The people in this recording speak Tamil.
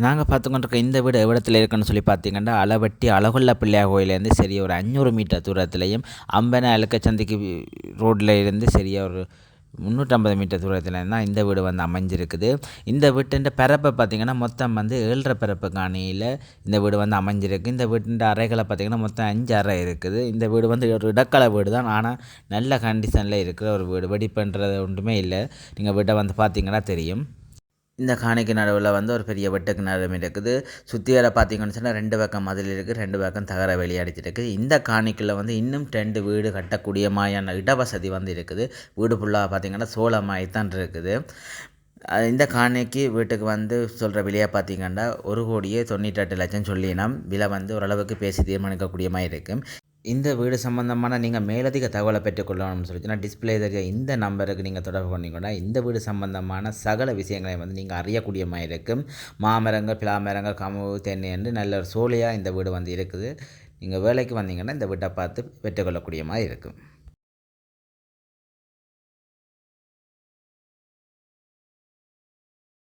நாங்கள் பார்த்துக்கொண்டிருக்க இந்த வீடு எவ்விடத்தில் இருக்குன்னு சொல்லி பார்த்தீங்கன்னா அளவட்டி அழகுள்ள பிள்ளையார் கோயிலேருந்து சரி ஒரு 500 மீட்டர் தூரத்துலையும் அம்பனை அழுக்கச்சந்திக்கு ரோட்டில் இருந்து சரியாக ஒரு 350 மீட்டர் தூரத்தில் தான் இந்த வீடு வந்து அமைஞ்சிருக்குது. இந்த வீட்டுன்ற பரப்பை பார்த்திங்கன்னா மொத்தம் வந்து 7.5 பரப்பு காணியில் இந்த வீடு வந்து அமைஞ்சிருக்கு. இந்த வீட்டுன்ற அறைகளை பார்த்திங்கன்னா மொத்தம் 5 அறை இருக்குது. இந்த வீடு வந்து ஒரு இடக்கலை வீடு தான், ஆனால் நல்ல கண்டிஷனில் இருக்கிற ஒரு வீடு. வெடிப்புன்றது ஒன்றுமே இல்லை. நீங்கள் வீட்டை வந்து பார்த்திங்கன்னா தெரியும். இந்த காணிக்கு நடுவில் வந்து ஒரு பெரிய வெட்டு கிணறு இருக்குது. சுற்றி வர பார்த்தீங்கன்னு சொன்னால் 2 பக்கம் மதில் இருக்குது, 2 பக்கம் தகர வேலி அடிச்சிருக்கு. இந்த காணிக்குள்ளே வந்து இன்னும் 2 வீடு கட்டக்கூடிய மாதிரியான இடவசதி வந்து இருக்குது. வீடு ஃபுல்லாக பார்த்தீங்கன்னா சோளமாய் தான் இருக்குது. இந்த காணிக்கு வீட்டுக்கு வந்து சொல்கிற விலையை பார்த்தீங்கன்னா 1,98,00,000 சொல்லினோம். விலை வந்து ஓரளவுக்கு பேசி தீர்மானிக்கக்கூடிய மாதிரி இருக்கும். இந்த வீடு சம்பந்தமான நீங்கள் மேலதிக தகவலை பெற்றுக்கொள்ளணும்னு சொல்லிச்சுன்னா டிஸ்பிளே தெரிய இந்த நம்பருக்கு நீங்கள் தொடர்பு பண்ணிக்கொண்டா இந்த வீடு சம்பந்தமான சகல விஷயங்களை வந்து நீங்கள் அறியக்கூடிய மாதிரி இருக்கும். மாமரங்கள், பிளாமரங்கள், கமுகு, தென்னை என்று நல்ல ஒரு சோலையாக இந்த வீடு வந்து இருக்குது. நீங்கள் வேலைக்கு வந்தீங்கன்னா இந்த வீட்டை பார்த்து பெற்றுக்கொள்ளக்கூடிய மாதிரி இருக்கும்.